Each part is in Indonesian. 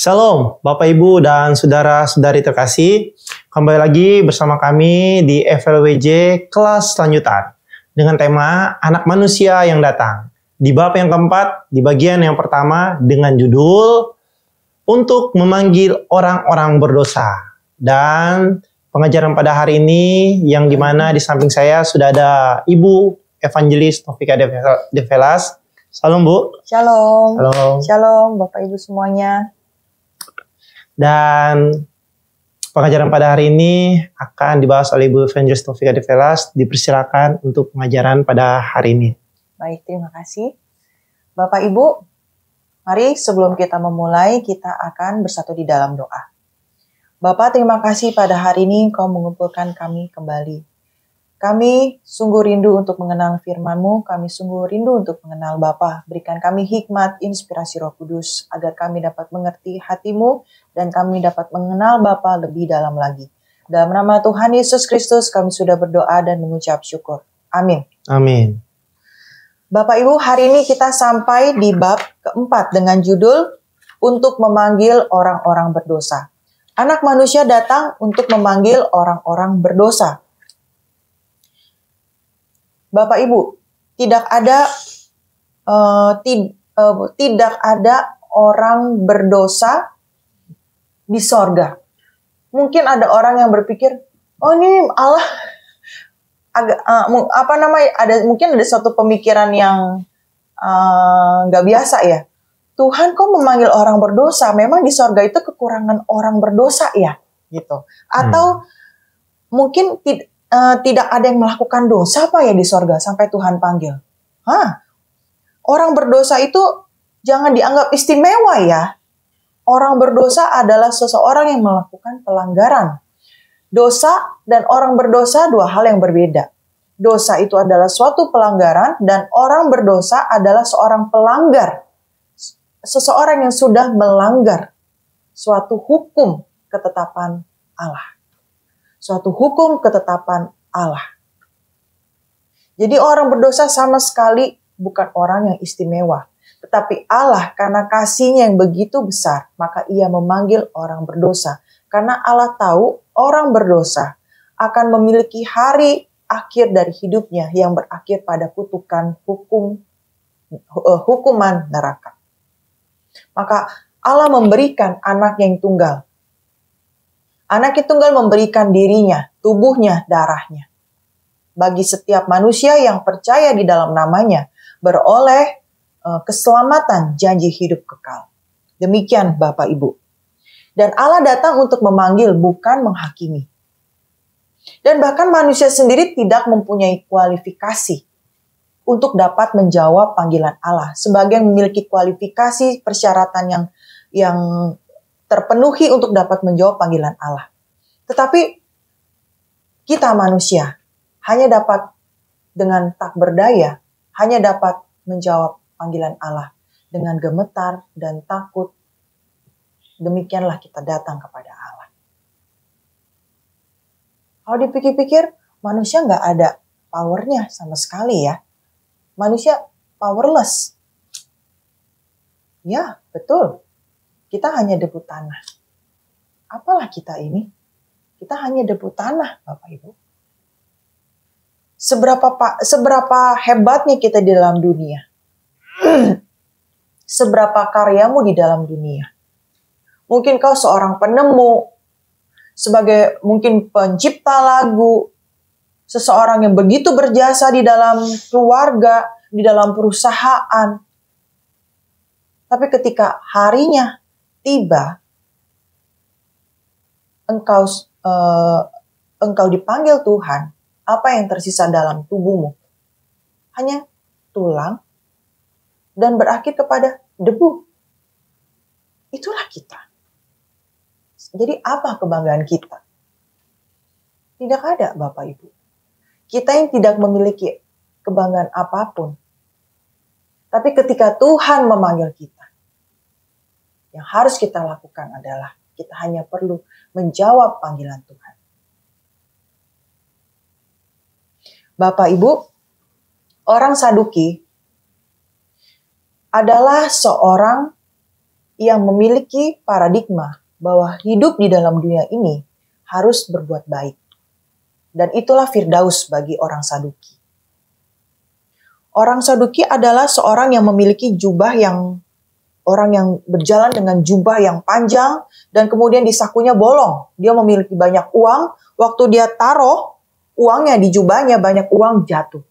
Shalom, Bapak Ibu dan saudara-saudari terkasih. Kembali lagi bersama kami di FLWJ kelas lanjutan dengan tema Anak Manusia yang Datang. Di bab yang keempat, di bagian yang pertama dengan judul Untuk Memanggil Orang-orang Berdosa. Dan pengajaran pada hari ini yang dimana di samping saya sudah ada Ibu Evangelis Novika De Velas. Shalom Bu. Shalom. Halo. Shalom Bapak Ibu semuanya. Dan pengajaran pada hari ini akan dibahas oleh Ibu Evangelis Novika De Velas. Dipersilakan untuk pengajaran pada hari ini. Baik, terima kasih. Bapak Ibu, mari sebelum kita memulai, kita akan bersatu di dalam doa. Bapak, terima kasih pada hari ini Engkau mengumpulkan kami kembali. Kami sungguh rindu untuk mengenal firman-Mu, kami sungguh rindu untuk mengenal Bapa. Berikan kami hikmat, inspirasi Roh Kudus, agar kami dapat mengerti hati-Mu, dan kami dapat mengenal Bapa lebih dalam lagi. Dalam nama Tuhan Yesus Kristus, kami sudah berdoa dan mengucap syukur. Amin. Amin. Bapak Ibu, hari ini kita sampai di bab keempat dengan judul Untuk Memanggil Orang-orang Berdosa. Anak manusia datang untuk memanggil orang-orang berdosa. Bapak Ibu, tidak ada orang berdosa di sorga. Mungkin ada orang yang berpikir, oh ini Allah mungkin ada suatu pemikiran yang nggak biasa ya. Tuhan kok memanggil orang berdosa? Memang di sorga itu kekurangan orang berdosa ya, gitu. Atau mungkin tidak ada yang melakukan dosa apa ya di sorga sampai Tuhan panggil. Orang berdosa itu jangan dianggap istimewa ya. Orang berdosa adalah seseorang yang melakukan pelanggaran. Dosa dan orang berdosa dua hal yang berbeda. Dosa itu adalah suatu pelanggaran dan orang berdosa adalah seorang pelanggar. Seseorang yang sudah melanggar suatu hukum ketetapan Allah. Suatu hukum ketetapan Allah. Jadi orang berdosa sama sekali bukan orang yang istimewa. Tetapi Allah karena kasih-Nya yang begitu besar, maka Ia memanggil orang berdosa. Karena Allah tahu orang berdosa akan memiliki hari akhir dari hidupnya yang berakhir pada kutukan hukuman neraka. Maka Allah memberikan anak yang tunggal. Anak yang tunggal memberikan dirinya, tubuhnya, darahnya. Bagi setiap manusia yang percaya di dalam namanya, beroleh keselamatan janji hidup kekal. Demikian Bapak Ibu. Dan Allah datang untuk memanggil, bukan menghakimi. Dan bahkan manusia sendiri tidak mempunyai kualifikasi untuk dapat menjawab panggilan Allah. Sebagian memiliki kualifikasi persyaratan yang terpenuhi untuk dapat menjawab panggilan Allah. Tetapi kita manusia hanya dapat dengan tak berdaya, hanya dapat menjawab panggilan Allah dengan gemetar dan takut. Demikianlah kita datang kepada Allah. Kalau dipikir-pikir, manusia nggak ada powernya sama sekali ya. Manusia powerless. Ya, betul. Kita hanya debu tanah. Apalah kita ini? Kita hanya debu tanah, Bapak Ibu. Seberapa hebatnya kita di dalam dunia? Seberapa karyamu di dalam dunia? Mungkin kau seorang penemu, sebagai mungkin pencipta lagu, seseorang yang begitu berjasa di dalam keluarga, di dalam perusahaan. Tapi ketika harinya tiba, engkau dipanggil Tuhan, apa yang tersisa dalam tubuhmu? Hanya tulang dan berakhir kepada debu. Itulah kita. Jadi apa kebanggaan kita? Tidak ada, Bapak Ibu. Kita yang tidak memiliki kebanggaan apapun. Tapi ketika Tuhan memanggil kita, yang harus kita lakukan adalah kita hanya perlu menjawab panggilan Tuhan. Bapak Ibu, orang Saduki adalah seorang yang memiliki paradigma bahwa hidup di dalam dunia ini harus berbuat baik. Dan itulah Firdaus bagi orang Saduki. Orang Saduki adalah seorang yang memiliki orang yang berjalan dengan jubah yang panjang dan kemudian di sakunya bolong. Dia memiliki banyak uang, waktu dia taruh uangnya di jubahnya banyak uang jatuh.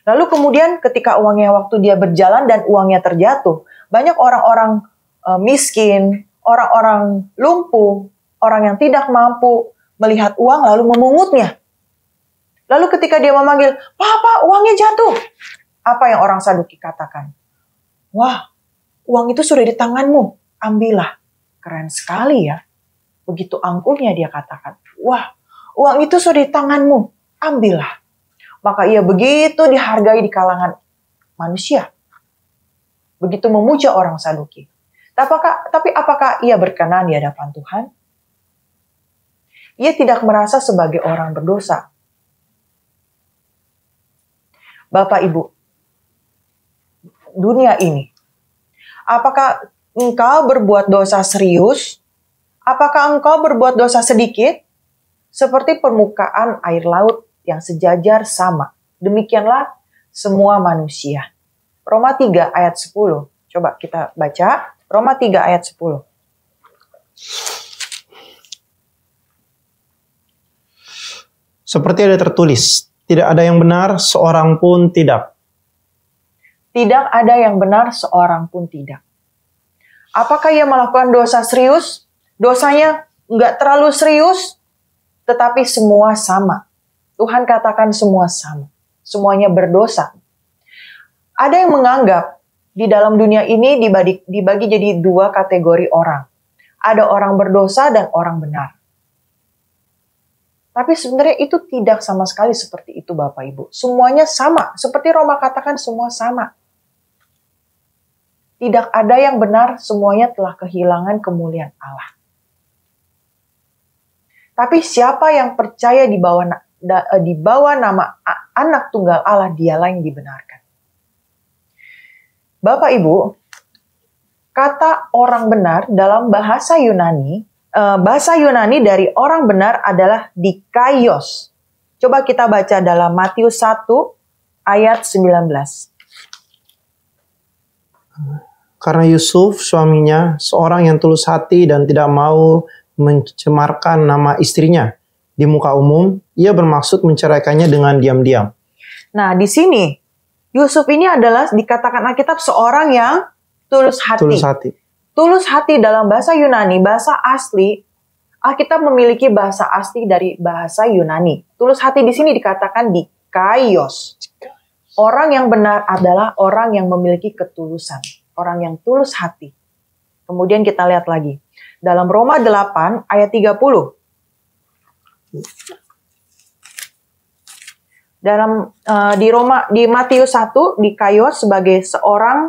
Lalu kemudian ketika waktu dia berjalan dan uangnya terjatuh, banyak orang-orang miskin, orang-orang lumpuh, orang yang tidak mampu melihat uang lalu memungutnya. Lalu ketika dia memanggil, "Papa, uangnya jatuh." Apa yang orang Saduki katakan? "Wah, uang itu sudah di tanganmu, ambillah." Keren sekali ya. Begitu angkuhnya dia katakan, "Wah, uang itu sudah di tanganmu, ambillah." Maka ia begitu dihargai di kalangan manusia. Begitu memuja orang Saduki. Tapi apakah ia berkenan di hadapan Tuhan? Ia tidak merasa sebagai orang berdosa. Bapak Ibu, dunia ini, apakah engkau berbuat dosa serius? Apakah engkau berbuat dosa sedikit? Seperti permukaan air laut yang sejajar sama. Demikianlah semua manusia. Roma 3 ayat 10. Coba kita baca. Roma 3 ayat 10. Seperti ada tertulis, tidak ada yang benar, seorang pun tidak. Tidak ada yang benar, seorang pun tidak. Apakah ia melakukan dosa serius? Dosanya nggak terlalu serius, tetapi semua sama. Tuhan katakan semua sama. Semuanya berdosa. Ada yang menganggap di dalam dunia ini dibagi jadi dua kategori orang. Ada orang berdosa dan orang benar. Tapi sebenarnya itu tidak sama sekali seperti itu Bapak Ibu. Semuanya sama. Seperti Roma katakan semua sama. Tidak ada yang benar, semuanya telah kehilangan kemuliaan Allah. Tapi siapa yang percaya di bawah nama Anak Tunggal Allah, dialah yang dibenarkan. Bapak Ibu, kata orang benar dalam bahasa Yunani dari orang benar adalah dikaios. Coba kita baca dalam Matius 1 ayat 19. Karena Yusuf suaminya seorang yang tulus hati dan tidak mau mencemarkan nama istrinya di muka umum, ia bermaksud menceraikannya dengan diam-diam. Nah, di sini Yusuf ini adalah dikatakan Alkitab seorang yang tulus hati. Tulus hati. Tulus hati dalam bahasa Yunani, bahasa asli. Alkitab memiliki bahasa asli dari bahasa Yunani. Tulus hati di sini dikatakan dikaios. Orang yang benar adalah orang yang memiliki ketulusan. Orang yang tulus hati. Kemudian kita lihat lagi. Dalam Roma 8 ayat 30. Di Matius 1 dikaios sebagai seorang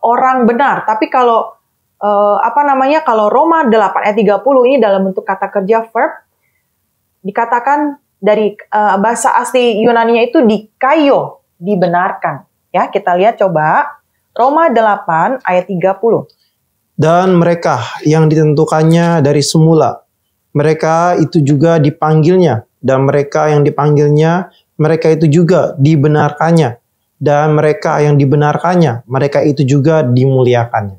orang benar. Tapi kalau kalau Roma 8 ayat 30 ini dalam bentuk kata kerja verb, dikatakan dari bahasa asli Yunaninya itu dikaio, dibenarkan. Ya, kita lihat coba Roma 8 ayat 30. Dan mereka yang ditentukannya dari semula, mereka itu juga dipanggilnya, dan mereka yang dipanggilnya, mereka itu juga dibenarkannya, dan mereka yang dibenarkannya, mereka itu juga dimuliakannya.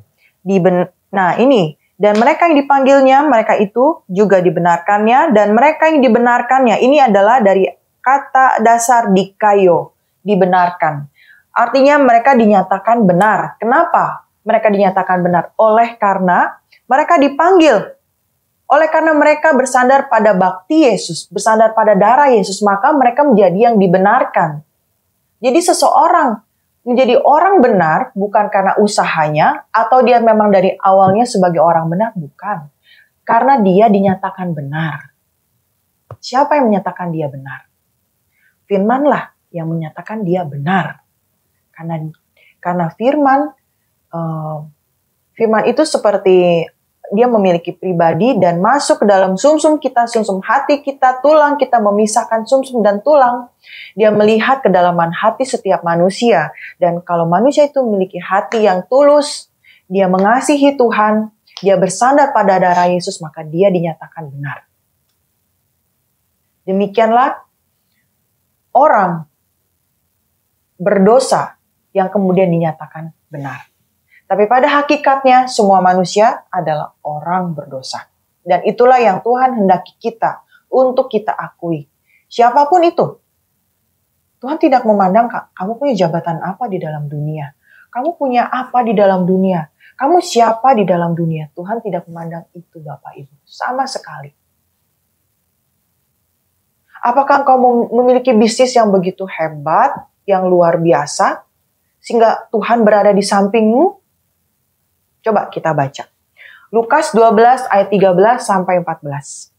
Nah ini, dan mereka yang dipanggilnya, mereka itu juga dibenarkannya, dan mereka yang dibenarkannya, ini adalah dari kata dasar dikaio, dibenarkan. Artinya mereka dinyatakan benar. Kenapa mereka dinyatakan benar? Oleh karena mereka dipanggil. Oleh karena mereka bersandar pada bakti Yesus, bersandar pada darah Yesus, maka mereka menjadi yang dibenarkan. Jadi seseorang menjadi orang benar bukan karena usahanya atau dia memang dari awalnya sebagai orang benar, bukan. Karena dia dinyatakan benar. Siapa yang menyatakan dia benar? Firmanlah yang menyatakan dia benar. Karena firman itu seperti dia memiliki pribadi dan masuk ke dalam sumsum kita, sumsum hati kita, tulang kita, memisahkan sumsum dan tulang. Dia melihat kedalaman hati setiap manusia. Dan kalau manusia itu memiliki hati yang tulus, dia mengasihi Tuhan, dia bersandar pada darah Yesus, maka dia dinyatakan benar. Demikianlah orang berdosa yang kemudian dinyatakan benar. Tapi pada hakikatnya semua manusia adalah orang berdosa. Dan itulah yang Tuhan hendaki kita untuk kita akui. Siapapun itu. Tuhan tidak memandang kamu punya jabatan apa di dalam dunia. Kamu punya apa di dalam dunia. Kamu siapa di dalam dunia. Tuhan tidak memandang itu Bapak Ibu. Sama sekali. Apakah engkau memiliki bisnis yang begitu hebat, yang luar biasa, sehingga Tuhan berada di sampingmu? Coba kita baca. Lukas 12 ayat 13 sampai 14.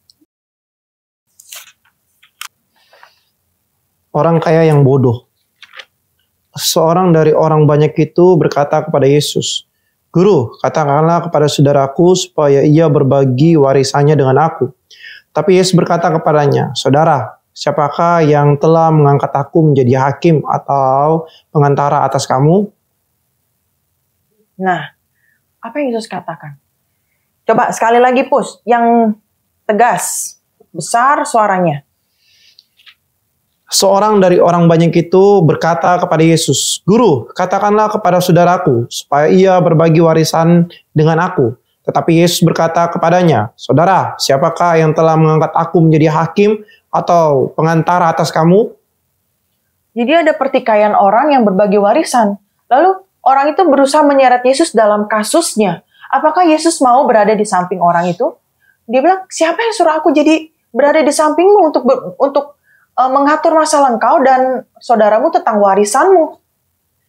Orang kaya yang bodoh. Seorang dari orang banyak itu berkata kepada Yesus, "Guru, katakanlah kepada saudaraku supaya ia berbagi warisannya dengan aku." Tapi Yesus berkata kepadanya, "Saudara, siapakah yang telah mengangkat aku menjadi hakim atau pengantara atas kamu?" Nah, apa yang Yesus katakan? Coba sekali lagi Pus, yang tegas, besar suaranya. Seorang dari orang banyak itu berkata kepada Yesus, "Guru, katakanlah kepada saudaraku supaya ia berbagi warisan dengan aku." Tetapi Yesus berkata kepadanya, "Saudara, siapakah yang telah mengangkat aku menjadi hakim atau pengantara atas kamu?" Jadi ada pertikaian orang yang berbagi warisan. Lalu orang itu berusaha menyeret Yesus dalam kasusnya. Apakah Yesus mau berada di samping orang itu? Dia bilang, "Siapa yang suruh aku jadi berada di sampingmu untuk mengatur masalah engkau dan saudaramu tentang warisanmu?"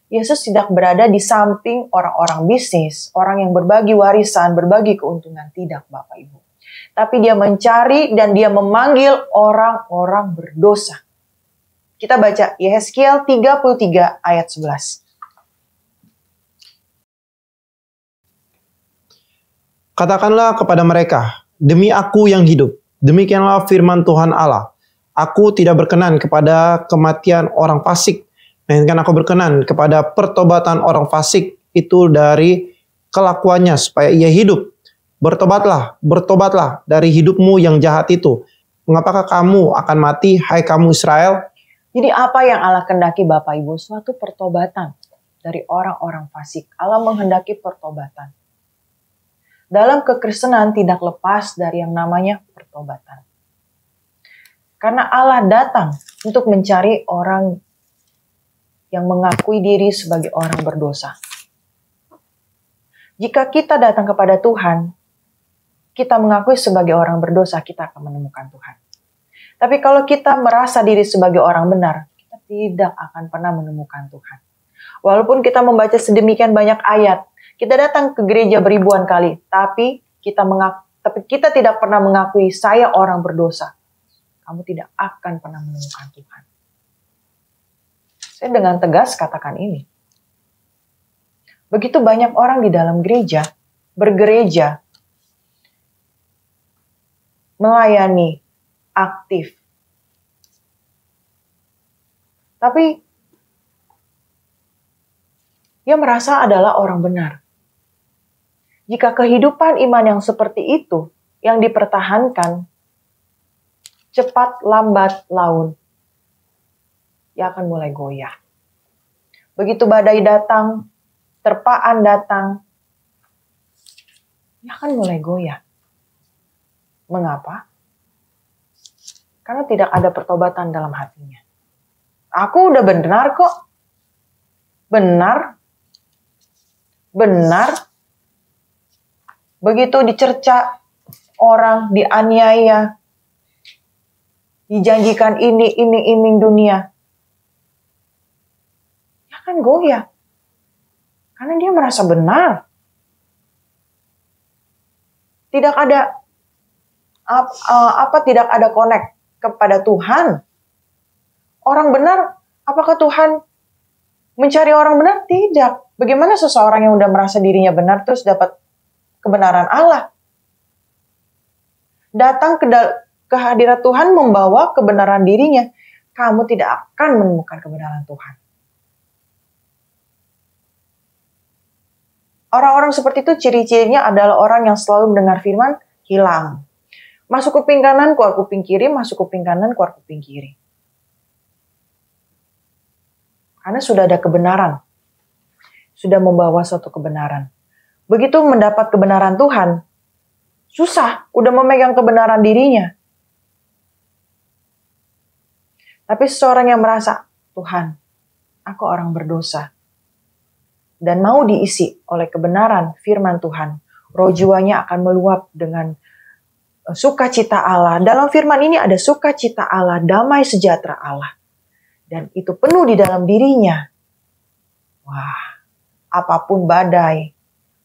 Yesus tidak berada di samping orang-orang bisnis, orang yang berbagi warisan, berbagi keuntungan. Tidak, Bapak Ibu. Tapi dia mencari dan dia memanggil orang-orang berdosa. Kita baca Yehezkiel 33 ayat 11. "Katakanlah kepada mereka, demi aku yang hidup, demikianlah firman Tuhan Allah. Aku tidak berkenan kepada kematian orang fasik, melainkan aku berkenan kepada pertobatan orang fasik itu dari kelakuannya supaya ia hidup. Bertobatlah, bertobatlah dari hidupmu yang jahat itu. Mengapakah kamu akan mati, hai kamu Israel?" Jadi apa yang Allah kehendaki Bapak Ibu? Suatu pertobatan dari orang-orang fasik. Allah menghendaki pertobatan. Dalam kekristenan tidak lepas dari yang namanya pertobatan. Karena Allah datang untuk mencari orang yang mengakui diri sebagai orang berdosa. Jika kita datang kepada Tuhan, kita mengakui sebagai orang berdosa, kita akan menemukan Tuhan. Tapi kalau kita merasa diri sebagai orang benar, kita tidak akan pernah menemukan Tuhan. Walaupun kita membaca sedemikian banyak ayat, kita datang ke gereja beribuan kali, tapi kita tidak pernah mengakui saya orang berdosa. Kamu tidak akan pernah menemukan Tuhan. Saya dengan tegas katakan ini. Begitu banyak orang di dalam gereja, bergereja, melayani, aktif. Tapi dia merasa adalah orang benar. Jika kehidupan iman yang seperti itu yang dipertahankan, cepat lambat laun, dia akan mulai goyah. Begitu badai datang, terpaan datang, dia akan mulai goyah. Mengapa? Karena tidak ada pertobatan dalam hatinya. Aku udah benar kok. Benar. Begitu dicerca orang, dianiaya, dijanjikan ini, iming-iming dunia, dia akan goyah. Karena dia merasa benar. Tidak ada tidak ada connect kepada Tuhan. Orang benar, apakah Tuhan mencari orang benar? Tidak. Bagaimana seseorang yang udah merasa dirinya benar terus dapat kebenaran Allah? Datang ke hadirat Tuhan membawa kebenaran dirinya. Kamu tidak akan menemukan kebenaran Tuhan. Orang-orang seperti itu ciri-cirinya adalah orang yang selalu mendengar firman, hilang. Masuk kuping kanan, keluar kuping kiri, masuk kuping kanan, keluar kuping kiri. Karena sudah ada kebenaran. Sudah membawa suatu kebenaran. Begitu mendapat kebenaran Tuhan, susah, udah memegang kebenaran dirinya. Tapi seseorang yang merasa, Tuhan, aku orang berdosa. Dan mau diisi oleh kebenaran firman Tuhan, roh jiwanya akan meluap dengan sukacita Allah. Dalam firman ini ada sukacita Allah, damai sejahtera Allah. Dan itu penuh di dalam dirinya. Wah, apapun badai,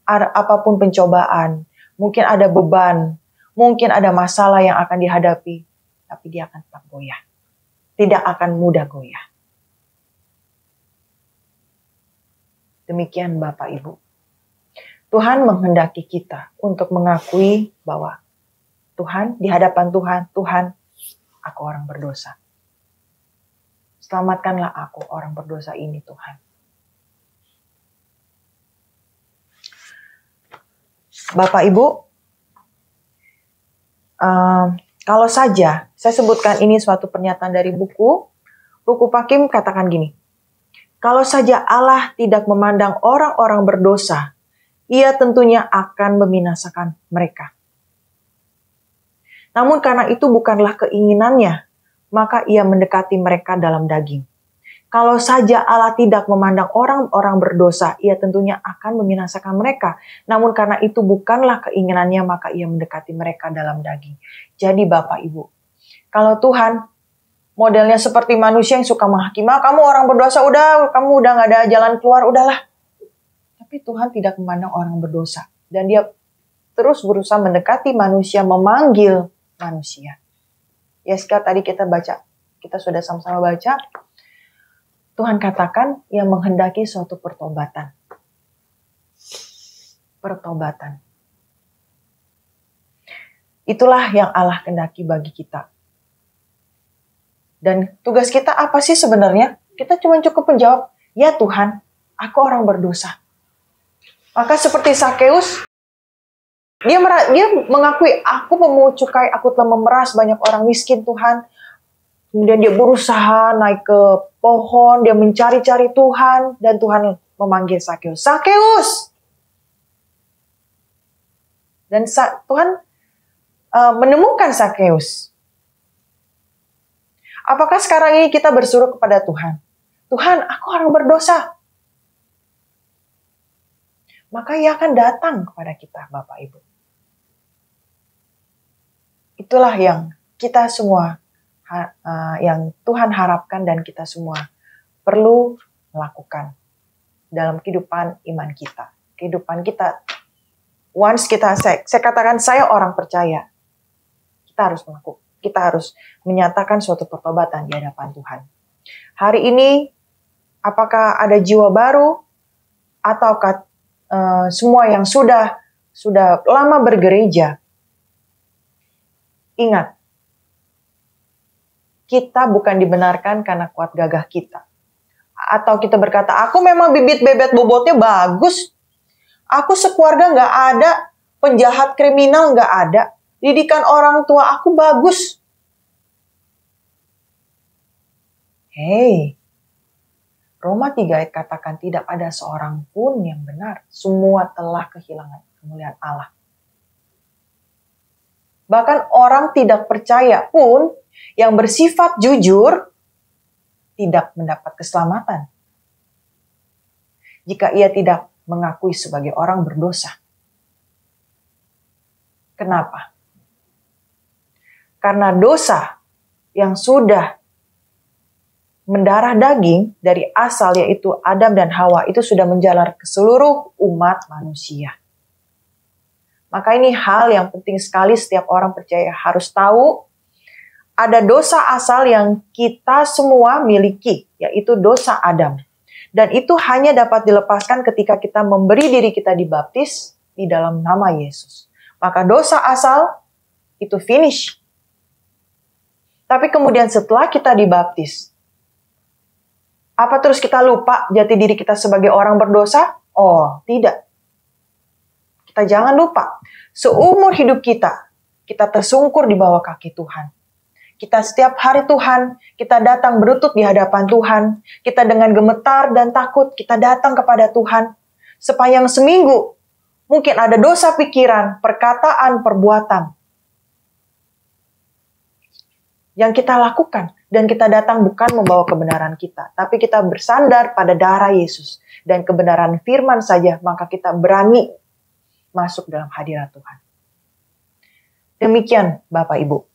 apapun pencobaan, mungkin ada beban, mungkin ada masalah yang akan dihadapi, tapi dia akan tetap goyah. Tidak akan mudah goyah. Demikian Bapak Ibu. Tuhan menghendaki kita untuk mengakui bahwa Tuhan, di hadapan Tuhan, Tuhan, aku orang berdosa. Selamatkanlah aku orang berdosa ini Tuhan. Bapak Ibu, kalau saja saya sebutkan ini suatu pernyataan dari buku Pak Kim katakan gini, kalau saja Allah tidak memandang orang-orang berdosa, Ia tentunya akan membinasakan mereka. Namun karena itu bukanlah keinginannya, maka Ia mendekati mereka dalam daging. Kalau saja Allah tidak memandang orang-orang berdosa, Ia tentunya akan membinasakan mereka. Namun karena itu bukanlah keinginannya, maka Ia mendekati mereka dalam daging. Jadi Bapak Ibu, kalau Tuhan modelnya seperti manusia yang suka menghakimi, kamu orang berdosa, kamu udah gak ada jalan keluar, udahlah. Tapi Tuhan tidak memandang orang berdosa. Dan Dia terus berusaha mendekati manusia, memanggil manusia. Yeska tadi kita sudah sama-sama baca, Tuhan katakan Ia menghendaki suatu pertobatan. Pertobatan. Itulah yang Allah kehendaki bagi kita. Dan tugas kita apa sih sebenarnya? Kita cuma cukup menjawab, ya Tuhan, aku orang berdosa. Maka seperti Sakeus, dia mengakui, aku pemungut cukai, aku telah memeras banyak orang miskin Tuhan. Kemudian dia berusaha naik ke pohon, dia mencari-cari Tuhan, dan Tuhan memanggil Sakeus. Sakeus! Dan Tuhan menemukan Sakeus. Apakah sekarang ini kita bersuruh kepada Tuhan? Tuhan, aku orang berdosa. Maka Ia akan datang kepada kita, Bapak Ibu. Itulah yang kita semua, yang Tuhan harapkan dan kita semua perlu melakukan dalam kehidupan iman kita. Kehidupan kita, saya katakan saya orang percaya, kita harus melakukan. Kita harus menyatakan suatu pertobatan di hadapan Tuhan. Hari ini, apakah ada jiwa baru, ataukah semua yang sudah lama bergereja? Ingat, kita bukan dibenarkan karena kuat gagah kita. Atau kita berkata, aku memang bibit bebet bobotnya bagus. Aku sekeluarga gak ada, penjahat kriminal gak ada. Didikan orang tua aku bagus. Hei, Roma 3 ayat katakan tidak ada seorang pun yang benar. Semua telah kehilangan kemuliaan Allah. Bahkan orang tidak percaya pun yang bersifat jujur tidak mendapat keselamatan. Jika ia tidak mengakui sebagai orang berdosa. Kenapa? Karena dosa yang sudah mendarah daging dari asal yaitu Adam dan Hawa itu sudah menjalar ke seluruh umat manusia. Maka ini hal yang penting sekali setiap orang percaya harus tahu. Ada dosa asal yang kita semua miliki, yaitu dosa Adam. Dan itu hanya dapat dilepaskan ketika kita memberi diri kita dibaptis di dalam nama Yesus. Maka dosa asal itu finish. Tapi kemudian setelah kita dibaptis, apa terus kita lupa jati diri kita sebagai orang berdosa? Oh, tidak. kita jangan lupa, seumur hidup kita tersungkur di bawah kaki Tuhan. Kita setiap hari Tuhan, kita datang berlutut di hadapan Tuhan. Kita dengan gemetar dan takut, kita datang kepada Tuhan. Sepanjang seminggu, mungkin ada dosa pikiran, perkataan, perbuatan yang kita lakukan. Dan kita datang bukan membawa kebenaran kita, tapi kita bersandar pada darah Yesus. Dan kebenaran firman saja, maka kita berani masuk dalam hadirat Tuhan. Demikian Bapak Ibu.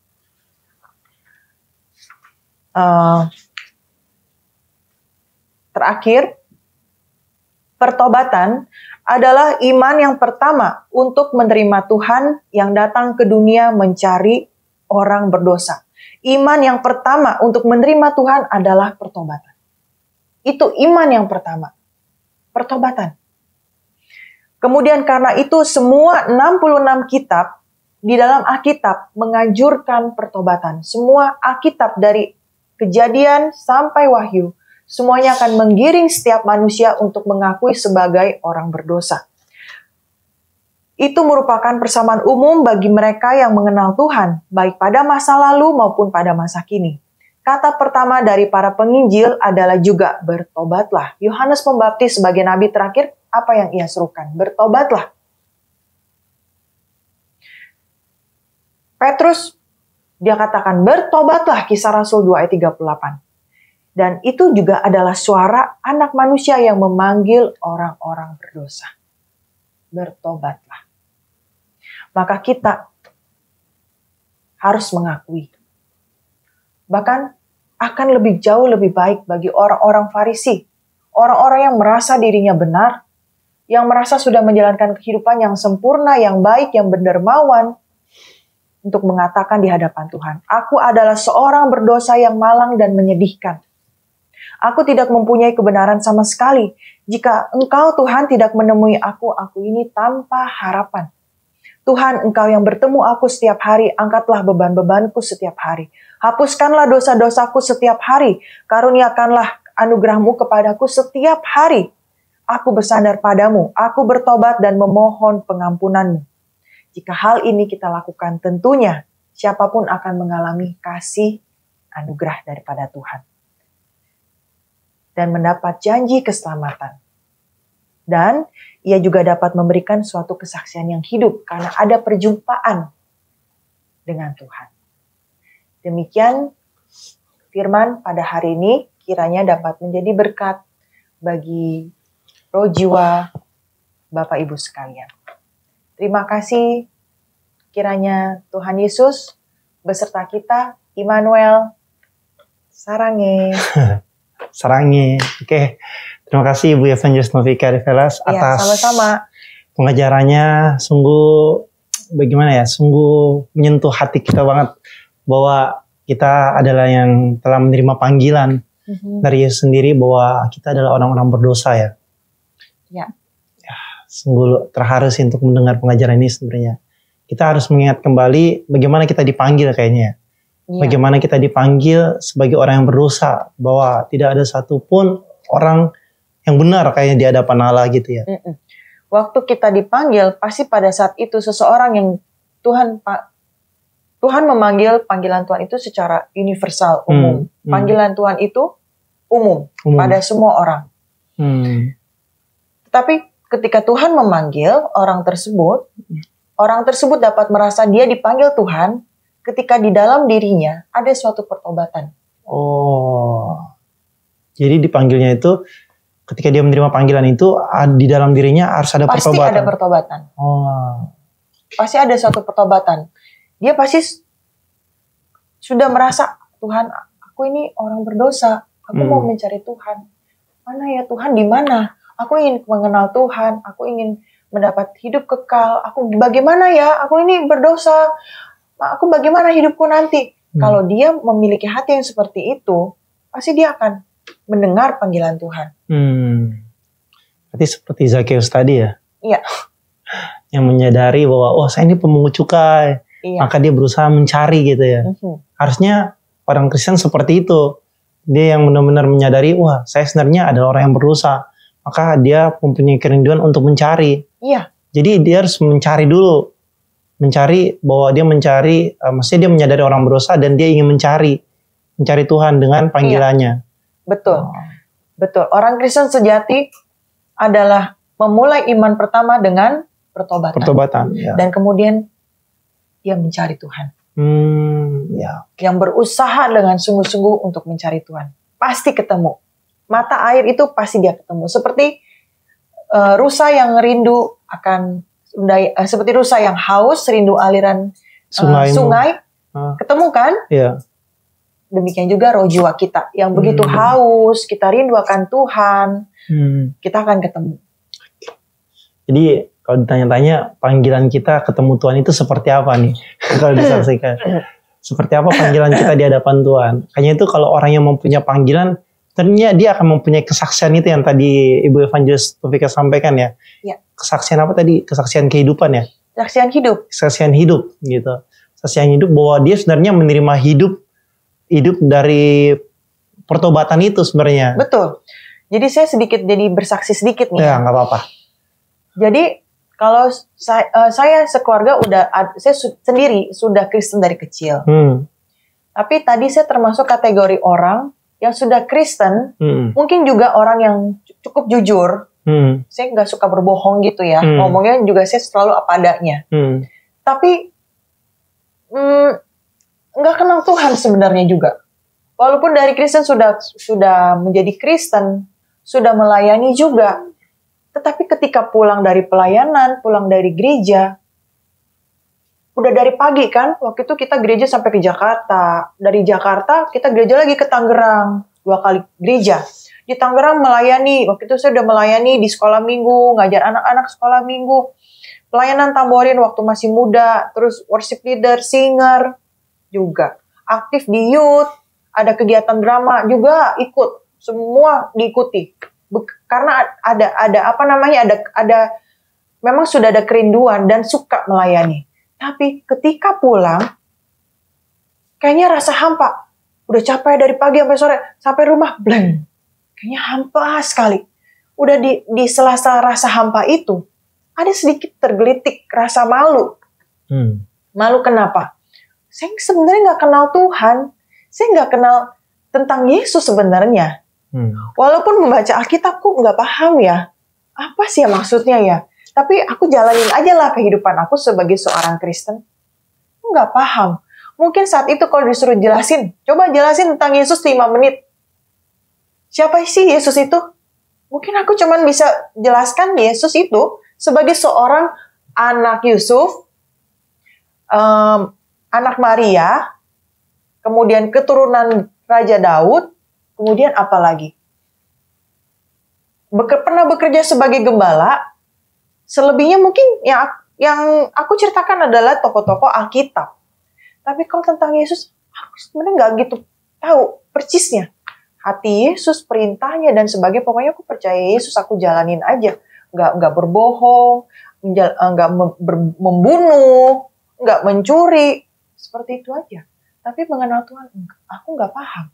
Terakhir, pertobatan adalah iman yang pertama untuk menerima Tuhan yang datang ke dunia mencari orang berdosa. Iman yang pertama untuk menerima Tuhan adalah pertobatan. Itu iman yang pertama. Pertobatan. Kemudian karena itu semua 66 kitab di dalam Alkitab menganjurkan pertobatan. Semua Alkitab dari Kejadian sampai Wahyu, semuanya akan menggiring setiap manusia untuk mengakui sebagai orang berdosa. Itu merupakan persamaan umum bagi mereka yang mengenal Tuhan, baik pada masa lalu maupun pada masa kini. Kata pertama dari para penginjil adalah juga bertobatlah. Yohanes Pembaptis sebagai nabi terakhir, apa yang ia serukan? Bertobatlah. Petrus, dia katakan bertobatlah, Kisah Rasul 2 ayat 38. Dan itu juga adalah suara anak manusia yang memanggil orang-orang berdosa. Bertobatlah. Maka kita harus mengakui. Bahkan akan lebih jauh lebih baik bagi orang-orang Farisi. Orang-orang yang merasa dirinya benar, yang merasa sudah menjalankan kehidupan yang sempurna, yang baik, yang berdermawan, untuk mengatakan di hadapan Tuhan, aku adalah seorang berdosa yang malang dan menyedihkan. Aku tidak mempunyai kebenaran sama sekali. Jika Engkau Tuhan tidak menemui aku ini tanpa harapan. Tuhan, Engkau yang bertemu aku setiap hari, angkatlah beban-bebanku setiap hari. Hapuskanlah dosa-dosaku setiap hari. Karuniakanlah anugerah-Mu kepadaku setiap hari. Aku bersandar padamu, aku bertobat dan memohon pengampunan-Mu. Jika hal ini kita lakukan, tentunya siapapun akan mengalami kasih anugerah daripada Tuhan. Dan mendapat janji keselamatan. Dan ia juga dapat memberikan suatu kesaksian yang hidup karena ada perjumpaan dengan Tuhan. Demikian firman pada hari ini kiranya dapat menjadi berkat bagi roh jiwa Bapak Ibu sekalian. Terima kasih, kiranya Tuhan Yesus beserta kita, Immanuel, Sarange. Sarange, oke. Terima kasih Ibu Evangelis Novika Rivelas atas sama-sama. pengajarannya. Sungguh bagaimana ya, sungguh menyentuh hati kita banget bahwa kita adalah yang telah menerima panggilan dari Yesus sendiri bahwa kita adalah orang-orang berdosa ya. Ya. Sungguh terharu sih untuk mendengar pengajaran ini sebenarnya. Kita harus mengingat kembali bagaimana kita dipanggil kayaknya. Ya. Bagaimana kita dipanggil sebagai orang yang berdosa. Bahwa tidak ada satupun orang yang benar kayaknya di hadapan Allah gitu ya. Waktu kita dipanggil, pasti pada saat itu seseorang yang Tuhan memanggil, panggilan Tuhan itu secara universal, umum. Panggilan Tuhan itu umum pada semua orang. Tetapi ketika Tuhan memanggil orang tersebut dapat merasa dia dipanggil Tuhan ketika di dalam dirinya ada suatu pertobatan. Oh, jadi dipanggilnya itu ketika dia menerima panggilan itu di dalam dirinya harus ada pertobatan. Pasti ada pertobatan. Oh, pasti ada suatu pertobatan. Dia pasti sudah merasa, Tuhan, aku ini orang berdosa. Aku mau mencari Tuhan. Mana ya Tuhan, di mana? Aku ingin mengenal Tuhan. Aku ingin mendapat hidup kekal. Aku bagaimana ya? Aku ini berdosa. Aku bagaimana hidupku nanti? Kalau dia memiliki hati yang seperti itu, pasti dia akan mendengar panggilan Tuhan. Berarti seperti Zakheus tadi ya? Iya. Yang menyadari bahwa, oh saya ini pemungut cukai. Iya. Maka dia berusaha mencari gitu ya. Harusnya orang Kristen seperti itu. Dia yang benar-benar menyadari, wah saya sebenarnya adalah orang yang berdosa. Maka dia mempunyai kerinduan untuk mencari. Iya. Jadi dia harus mencari dulu, maksudnya dia menyadari orang berdosa dan dia ingin mencari Tuhan dengan panggilannya. Betul, betul. Orang Kristen sejati adalah memulai iman pertama dengan pertobatan. Ya. Dan kemudian dia mencari Tuhan. Ya. Yang berusaha dengan sungguh-sungguh untuk mencari Tuhan. Pasti ketemu. Mata air itu pasti dia ketemu. Seperti rusa yang rindu seperti rusa yang haus rindu aliran sungai. Ketemu kan? Iya. Demikian juga roh jiwa kita yang begitu haus, kita rindu akan Tuhan, kita akan ketemu. Jadi kalau ditanya-tanya panggilan kita ketemu Tuhan itu seperti apa nih? Kalau disaksikan. Seperti apa panggilan kita di hadapan Tuhan? Kayaknya itu kalau orang yang mempunyai panggilan, ternyata dia akan mempunyai kesaksian itu yang tadi Ibu Evangelis Taufika sampaikan ya. Ya. Kesaksian apa tadi? Kesaksian kehidupan ya? Kesaksian hidup. Kesaksian hidup gitu. Kesaksian hidup bahwa dia sebenarnya menerima hidup dari pertobatan itu sebenarnya. Betul. Jadi saya jadi bersaksi sedikit nih. Ya, nggak apa-apa. Jadi kalau saya sekeluarga saya sendiri sudah Kristen dari kecil. Tapi tadi saya termasuk kategori orang yang sudah Kristen, mungkin juga orang yang cukup jujur. Saya nggak suka berbohong gitu ya. Ngomongnya juga saya selalu apa adanya. Tapi nggak kenal Tuhan sebenarnya juga. Walaupun dari Kristen sudah menjadi Kristen, sudah melayani juga. Tetapi ketika pulang dari pelayanan, pulang dari gereja, udah dari pagi kan, waktu itu kita gereja sampai ke Jakarta. Dari Jakarta kita gereja lagi ke Tangerang, 2 kali gereja. Di Tangerang melayani, waktu itu saya udah melayani di sekolah minggu, ngajar anak-anak sekolah minggu. Pelayanan tamborin waktu masih muda, terus worship leader, singer juga. Aktif di youth, ada kegiatan drama juga ikut, semua diikuti. Karena ada memang sudah ada kerinduan dan suka melayani. Tapi ketika pulang, kayaknya rasa hampa. Udah capek dari pagi sampai sore, sampai rumah blank. Kayaknya hampa sekali. Udah di sela-sela rasa hampa itu, ada sedikit tergelitik rasa malu. Malu kenapa? Saya sebenarnya nggak kenal Tuhan. Saya nggak kenal tentang Yesus sebenarnya. Walaupun membaca Alkitab, aku nggak paham ya. Apa sih ya maksudnya ya? Tapi aku jalanin aja lah kehidupan aku sebagai seorang Kristen. Aku nggak paham. Mungkin saat itu kalau disuruh jelasin, coba jelasin tentang Yesus 5 menit. Siapa sih Yesus itu? Mungkin aku cuman bisa jelaskan Yesus itu sebagai seorang anak Yusuf, anak Maria, kemudian keturunan Raja Daud, kemudian apa lagi? Pernah bekerja sebagai gembala. Selebihnya mungkin yang aku ceritakan adalah tokoh-tokoh Alkitab. Tapi kalau tentang Yesus, aku sebenarnya nggak gitu tahu persisnya. Hati Yesus, perintahnya dan sebagainya. Pokoknya aku percaya Yesus, aku jalanin aja. Nggak berbohong, nggak membunuh, nggak mencuri. Seperti itu aja. Tapi mengenal Tuhan, aku nggak paham.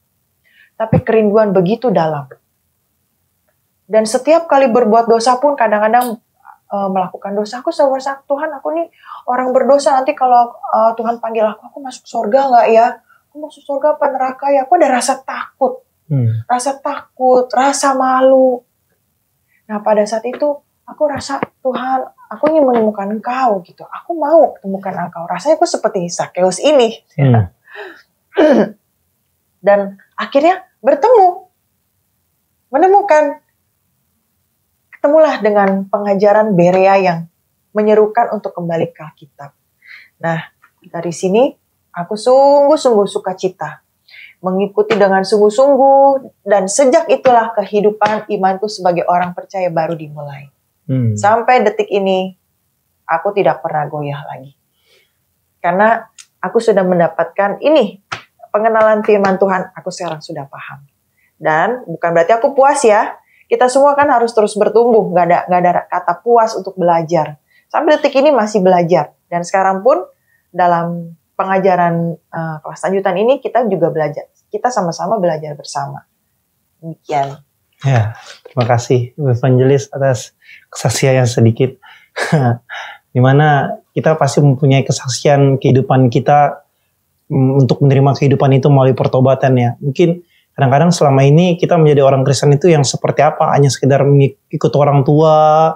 Tapi kerinduan begitu dalam. Dan setiap kali berbuat dosa pun kadang-kadang melakukan dosa, aku selalu merasa, Tuhan aku nih orang berdosa, nanti kalau Tuhan panggil aku masuk surga nggak ya? Aku masuk surga apa neraka ya? Aku ada rasa takut. Rasa malu. Nah pada saat itu aku rasa, Tuhan aku ingin menemukan Engkau gitu. Aku mau menemukan Engkau. Rasanya aku seperti Zakeus ini. Dan akhirnya ketemulah dengan pengajaran Berea yang menyerukan untuk kembali ke Alkitab. Nah, dari sini aku sungguh-sungguh sukacita, mengikuti dengan sungguh-sungguh, dan sejak itulah kehidupan imanku sebagai orang percaya baru dimulai. Sampai detik ini, aku tidak pernah goyah lagi. Karena aku sudah mendapatkan pengenalan firman Tuhan, aku sekarang sudah paham. Dan bukan berarti aku puas ya. Kita semua kan harus terus bertumbuh, nggak ada kata puas untuk belajar. Sampai detik ini masih belajar. Dan sekarang pun dalam pengajaran kelas lanjutan ini kita juga belajar. Kita sama-sama belajar bersama. Demikian. Ya, terima kasih Evangelis atas kesaksian yang sedikit. Dimana kita pasti mempunyai kesaksian kehidupan kita untuk menerima kehidupan itu melalui pertobatan ya. Mungkin kadang-kadang selama ini kita menjadi orang Kristen itu yang seperti apa? Hanya sekedar ikut orang tua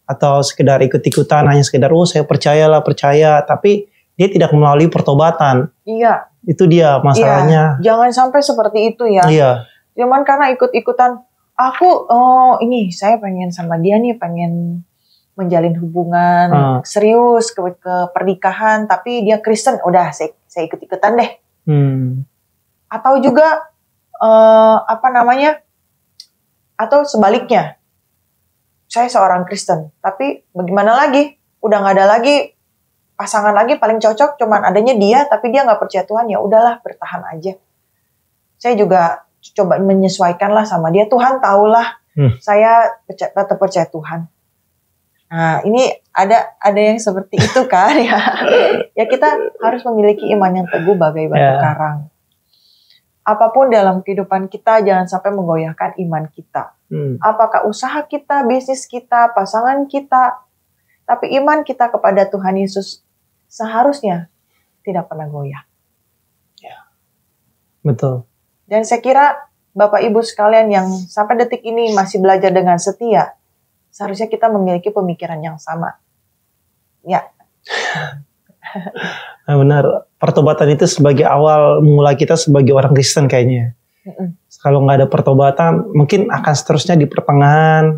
atau sekedar ikut-ikutan, hanya sekedar saya percaya, tapi dia tidak melalui pertobatan. Iya. Itu dia masalahnya. Iya. Jangan sampai seperti itu ya. Iya. Cuman karena ikut-ikutan, ini saya pengen sama dia nih, pengen menjalin hubungan serius ke pernikahan, tapi dia Kristen, udah saya ikut-ikutan deh. Atau juga atau sebaliknya, saya seorang Kristen, tapi bagaimana lagi? Udah nggak ada lagi pasangan lagi, paling cocok cuman adanya dia, tapi dia nggak percaya Tuhan, ya udahlah bertahan aja. Saya juga coba menyesuaikan lah sama dia. Tuhan tahulah saya tetap percaya Tuhan. Nah, ini ada yang seperti itu kan ya. Ya kita harus memiliki iman yang teguh bagai batu karang. Apapun dalam kehidupan kita jangan sampai menggoyahkan iman kita. Apakah usaha kita, bisnis kita, pasangan kita, tapi iman kita kepada Tuhan Yesus seharusnya tidak pernah goyah. Ya. Betul. Dan saya kira Bapak Ibu sekalian yang sampai detik ini masih belajar dengan setia, seharusnya kita memiliki pemikiran yang sama. Ya. Nah, benar. Pertobatan itu sebagai awal mula kita sebagai orang Kristen kayaknya. Kalau nggak ada pertobatan, mungkin akan seterusnya di pertengahan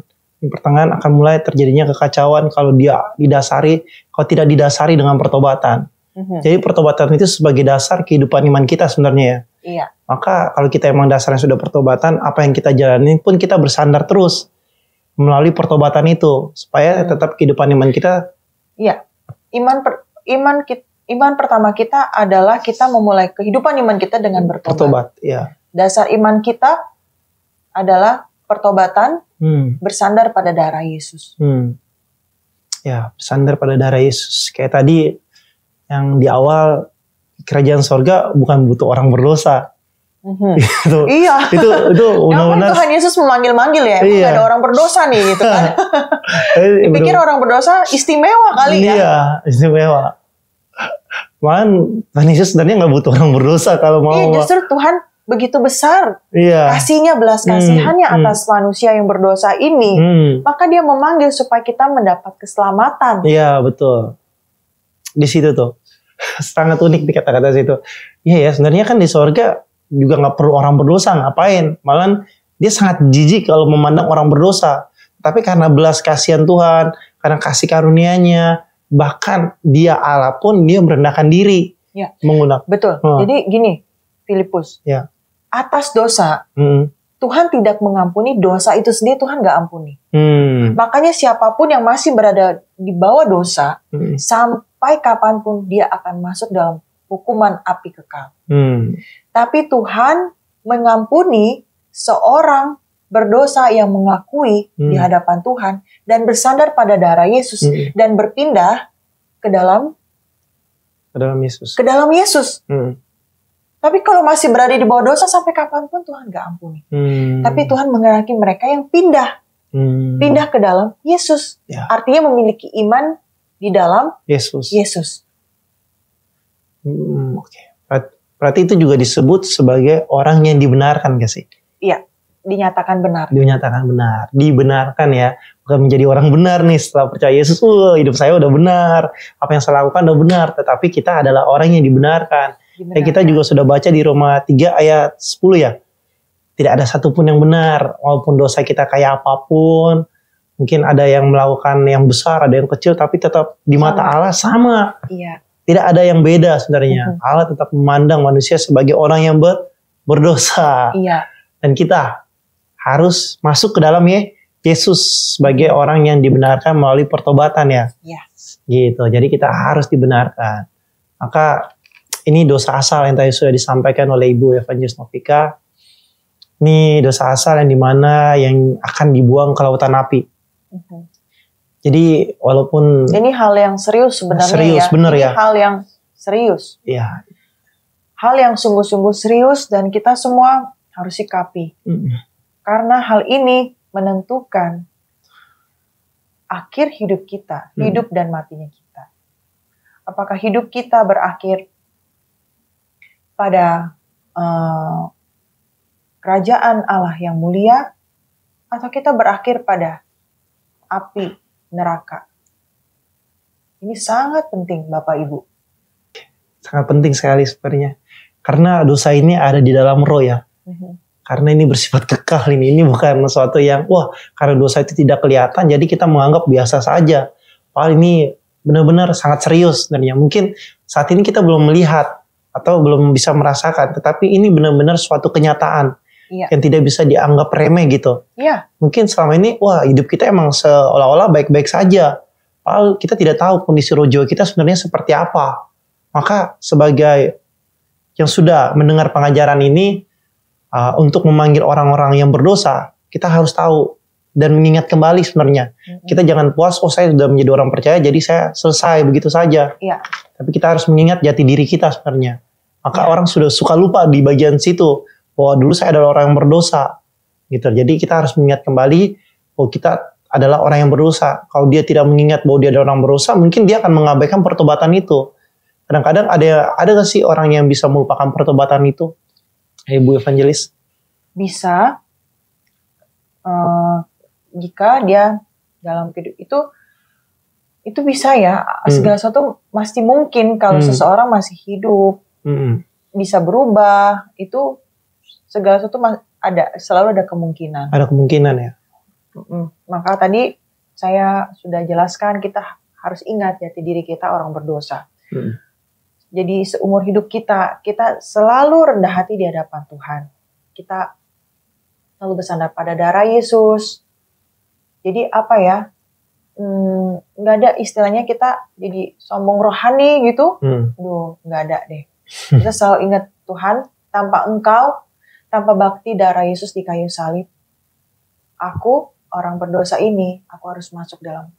akan mulai terjadinya kekacauan kalau tidak didasari dengan pertobatan. Jadi pertobatan itu sebagai dasar kehidupan iman kita sebenarnya ya. Iya. Maka kalau kita emang dasarnya sudah pertobatan, apa yang kita jalani pun kita bersandar terus melalui pertobatan itu supaya tetap kehidupan iman kita. Iya. Iman pertama kita adalah kita memulai kehidupan iman kita dengan bertobat. Ya. Dasar iman kita adalah pertobatan bersandar pada darah Yesus. Ya, bersandar pada darah Yesus. Kayak tadi yang di awal, kerajaan sorga bukan butuh orang berdosa. Iya. Itu benar-benar. Tuhan Yesus memanggil-manggil ya. Emang gak ada orang berdosa nih gitu kan. Dipikir orang berdosa istimewa kali ya. Iya, istimewa. Malahan Tuhan Yesus sebenarnya gak butuh orang berdosa kalau mau. Iya, justru Tuhan begitu besar kasihnya, belas kasihannya atas manusia yang berdosa ini. Maka dia memanggil supaya kita mendapat keselamatan. Iya, betul. Di situ tuh. Sangat unik di kata-kata situ. Iya ya, sebenarnya kan di sorga juga gak perlu orang berdosa, ngapain? Malahan dia sangat jijik kalau memandang orang berdosa. Tapi karena belas kasihan Tuhan, karena kasih karunia-Nya, bahkan dia Allah pun dia merendahkan diri. Ya. Menggunakan. Betul. Jadi gini, Filipus. Ya. Atas dosa, Tuhan tidak mengampuni, dosa itu sendiri Tuhan gak ampuni. Makanya siapapun yang masih berada di bawah dosa, sampai kapanpun dia akan masuk dalam hukuman api kekal. Tapi Tuhan mengampuni seorang berdosa yang mengakui di hadapan Tuhan dan bersandar pada darah Yesus dan berpindah ke dalam Yesus. Tapi kalau masih berada di bawah dosa sampai kapanpun Tuhan gak ampuni. Tapi Tuhan menghendaki mereka yang pindah ke dalam Yesus. Ya. Artinya memiliki iman di dalam Yesus. Oke. Berarti itu juga disebut sebagai orang yang dibenarkan gak sih? Iya, dinyatakan benar. Dibenarkan ya. Bukan menjadi orang benar nih setelah percaya Yesus. Hidup saya udah benar. Apa yang saya lakukan udah benar. Tetapi kita adalah orang yang dibenarkan. Kita juga sudah baca di Roma 3 ayat 10 ya. Tidak ada satupun yang benar. Walaupun dosa kita kayak apapun. Mungkin ada yang melakukan yang besar, ada yang kecil. Tapi tetap di mata Allah sama. Iya. Tidak ada yang beda sebenarnya. Allah tetap memandang manusia sebagai orang yang berdosa. Iya. Dan kita harus masuk ke dalam Yesus sebagai orang yang dibenarkan melalui pertobatan ya. Iya. Gitu. Jadi kita harus dibenarkan. Maka ini dosa asal yang tadi sudah disampaikan oleh Ibu Evangelis Novika. Ini dosa asal yang dimana yang akan dibuang ke lautan api. Jadi walaupun ini hal yang serius sebenarnya ini hal yang serius. Iya. Hal yang sungguh-sungguh serius dan kita semua harus sikapi. Karena hal ini menentukan akhir hidup kita, hidup dan matinya kita. Apakah hidup kita berakhir pada kerajaan Allah yang mulia, atau kita berakhir pada api neraka? Ini sangat penting, Bapak Ibu. Sangat penting sekali sebenarnya. Karena dosa ini ada di dalam roh ya. Karena ini bersifat kekal ini. Ini bukan sesuatu yang, wah karena dosa itu tidak kelihatan, jadi kita menganggap biasa saja. Padahal ini benar-benar sangat serius sebenarnya. Mungkin saat ini kita belum melihat atau belum bisa merasakan. Tetapi ini benar-benar suatu kenyataan. Yang tidak bisa dianggap remeh gitu. Mungkin selama ini, wah hidup kita emang seolah-olah baik-baik saja. Padahal kita tidak tahu kondisi roh jiwa kita sebenarnya seperti apa. Maka sebagai yang sudah mendengar pengajaran ini, untuk memanggil orang-orang yang berdosa, kita harus tahu dan mengingat kembali sebenarnya. Kita jangan puas, oh saya sudah menjadi orang percaya, jadi saya selesai begitu saja. Tapi kita harus mengingat jati diri kita sebenarnya. Maka orang sudah suka lupa di bagian situ, bahwa dulu saya adalah orang yang berdosa. Gitu. Jadi kita harus mengingat kembali, bahwa kita adalah orang yang berdosa. Kalau dia tidak mengingat bahwa dia adalah orang berdosa, mungkin dia akan mengabaikan pertobatan itu. Kadang-kadang ada nggak sih orang yang bisa melupakan pertobatan itu? Bu Evangelis? Bisa, jika dia dalam hidup itu bisa ya, segala sesuatu masih mungkin kalau seseorang masih hidup, bisa berubah, itu segala sesuatu selalu ada kemungkinan. Ada kemungkinan ya. Maka tadi saya sudah jelaskan, kita harus ingat jati diri kita orang berdosa. Jadi seumur hidup kita selalu rendah hati di hadapan Tuhan. Kita selalu bersandar pada darah Yesus. Jadi apa ya, nggak ada istilahnya kita jadi sombong rohani gitu. Nggak ada deh. Kita selalu ingat Tuhan, tanpa Engkau, tanpa bakti darah Yesus di kayu salib, aku orang berdosa ini, aku harus masuk dalam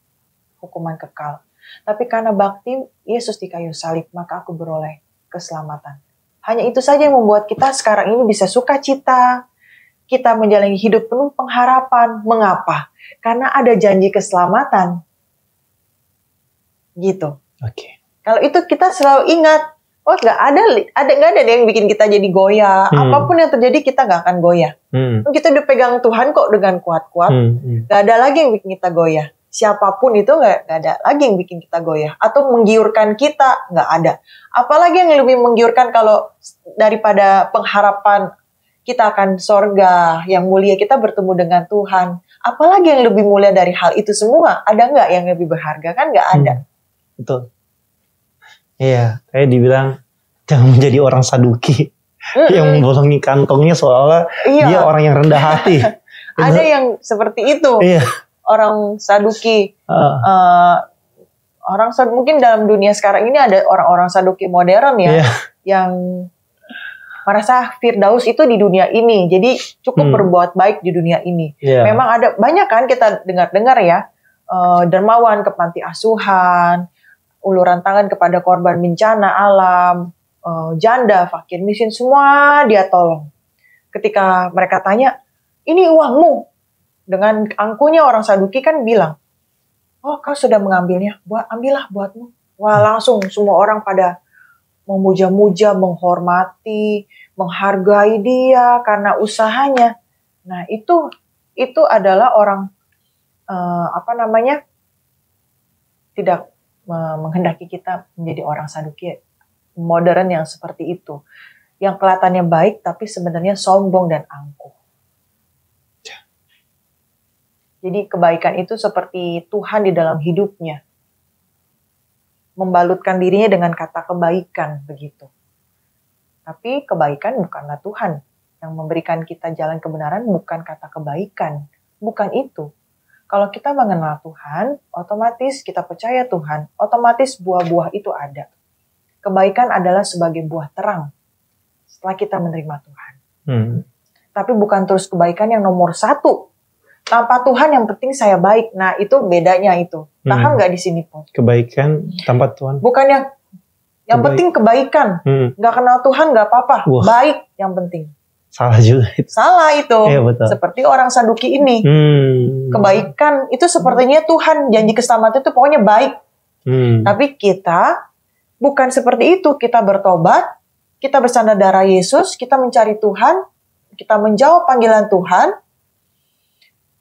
hukuman kekal. Tapi karena bakti Yesus di kayu salib, maka aku beroleh keselamatan. Hanya itu saja yang membuat kita sekarang ini bisa sukacita. Kita menjalani hidup penuh pengharapan. Mengapa? Karena ada janji keselamatan. Gitu. Kalau itu kita selalu ingat, oh nggak ada yang bikin kita jadi goyah. Apapun yang terjadi kita nggak akan goyah. Kita udah pegang Tuhan kok dengan kuat-kuat. Nggak ada lagi yang bikin kita goyah. Siapapun itu nggak ada lagi yang bikin kita goyah atau menggiurkan kita, nggak ada. Apalagi yang lebih menggiurkan kalau daripada pengharapan kita akan sorga yang mulia, kita bertemu dengan Tuhan. Apalagi yang lebih mulia dari hal itu semua? Ada nggak yang lebih berharga? Kan nggak ada. Betul. Iya, saya dibilang jangan menjadi orang Saduki yang membolongi kantongnya seolah dia orang yang rendah hati. Ada yang seperti itu. Orang Saduki, mungkin dalam dunia sekarang ini ada orang-orang Saduki modern ya, yang merasa Firdaus itu di dunia ini, jadi cukup berbuat baik di dunia ini. Memang ada banyak kan kita dengar ya, dermawan ke panti asuhan, uluran tangan kepada korban bencana alam, janda, fakir, miskin, semua dia tolong. Ketika mereka tanya, ini uangmu? Dengan angkuhnya orang Saduki kan bilang, oh kau sudah mengambilnya, ambillah buatmu. Wah langsung semua orang pada memuja-muja, menghormati, menghargai dia karena usahanya. Nah itu adalah orang tidak menghendaki kita menjadi orang Saduki modern yang seperti itu, yang kelihatannya baik tapi sebenarnya sombong dan angkuh. Jadi kebaikan itu seperti Tuhan di dalam hidupnya. Membalutkan dirinya dengan kata kebaikan begitu. Tapi kebaikan bukanlah Tuhan. Yang memberikan kita jalan kebenaran bukan kata kebaikan. Bukan itu. Kalau kita mengenal Tuhan, otomatis kita percaya Tuhan, otomatis buah-buah itu ada. Kebaikan adalah sebagai buah terang setelah kita menerima Tuhan. Tapi bukan terus kebaikan yang nomor satu. Tanpa Tuhan yang penting saya baik. Nah itu bedanya itu. Paham nggak di sini pun? Kebaikan tanpa Tuhan. Bukan yang penting kebaikan. Nggak kenal Tuhan nggak apa-apa. Baik yang penting. Salah juga itu. Salah itu. Iya, betul. Seperti orang Saduki ini. Kebaikan itu sepertinya Tuhan janji keselamatan itu pokoknya baik. Tapi kita bukan seperti itu. Kita bertobat, kita bersandar darah Yesus, kita mencari Tuhan, kita menjawab panggilan Tuhan.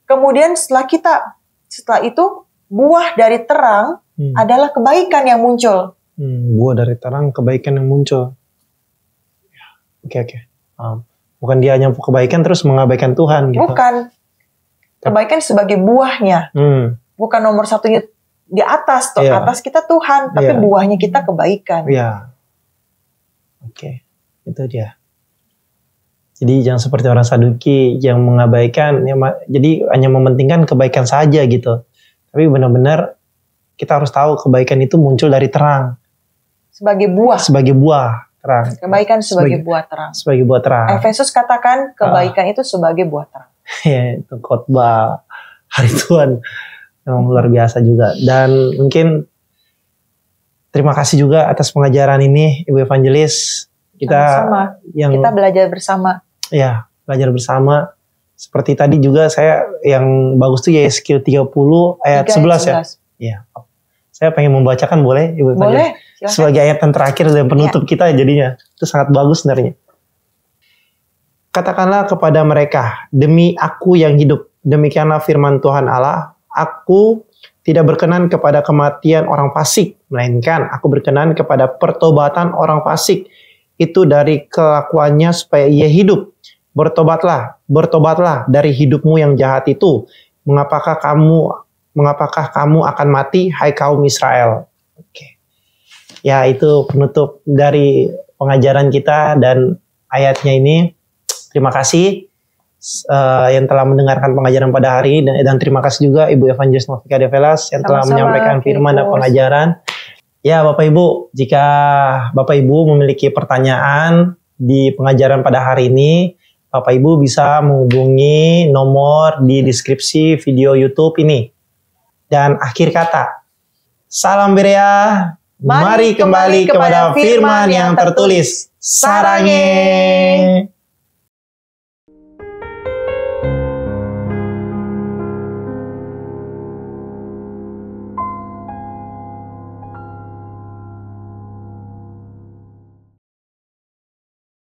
Kemudian setelah itu buah dari terang adalah kebaikan yang muncul. Buah dari terang, kebaikan yang muncul. Oke. Bukan dia hanya kebaikan terus mengabaikan Tuhan gitu. Bukan. Kebaikan sebagai buahnya. Bukan nomor satunya di atas. Atas kita Tuhan. Tapi buahnya kita kebaikan. Iya. Oke. Itu dia. Jadi jangan seperti orang Saduki yang mengabaikan. Jadi hanya mementingkan kebaikan saja gitu. Tapi benar-benar kita harus tahu kebaikan itu muncul dari terang. Sebagai buah. Sebagai buah. Terang. Kebaikan sebagai buah terang. Sebagai buah terang. Efesus katakan kebaikan itu sebagai buah terang. Ya, itu khotbah hari Tuhan yang luar biasa juga. Dan mungkin terima kasih juga atas pengajaran ini, Ibu Evangelis. Kita belajar bersama. Ya, belajar bersama. Seperti tadi juga saya yang bagus tuh Yeskiel 30 ayat 11 ya. Iya. Saya pengen membacakan, boleh Ibu Evangelis? Boleh. Silahkan. Sebagai ayat yang terakhir dan penutup kita jadinya. Itu sangat bagus sebenarnya. Katakanlah kepada mereka, demi aku yang hidup, demikianlah firman Tuhan Allah, aku tidak berkenan kepada kematian orang fasik, melainkan aku berkenan kepada pertobatan orang fasik. Itu dari kelakuannya supaya ia hidup. Bertobatlah dari hidupmu yang jahat itu. Mengapakah kamu akan mati, hai kaum Israel? Oke. Ya, itu penutup dari pengajaran kita dan ayatnya ini. Terima kasih yang telah mendengarkan pengajaran pada hari ini, dan terima kasih juga Ibu Evangelis Novika de Velas yang telah menyampaikan firman dan pengajaran. Ya, Bapak Ibu, jika Bapak Ibu memiliki pertanyaan di pengajaran pada hari ini, Bapak Ibu bisa menghubungi nomor di deskripsi video YouTube ini. Dan akhir kata, salam Berea. Mari kembali kepada firman yang tertulis. Sarange.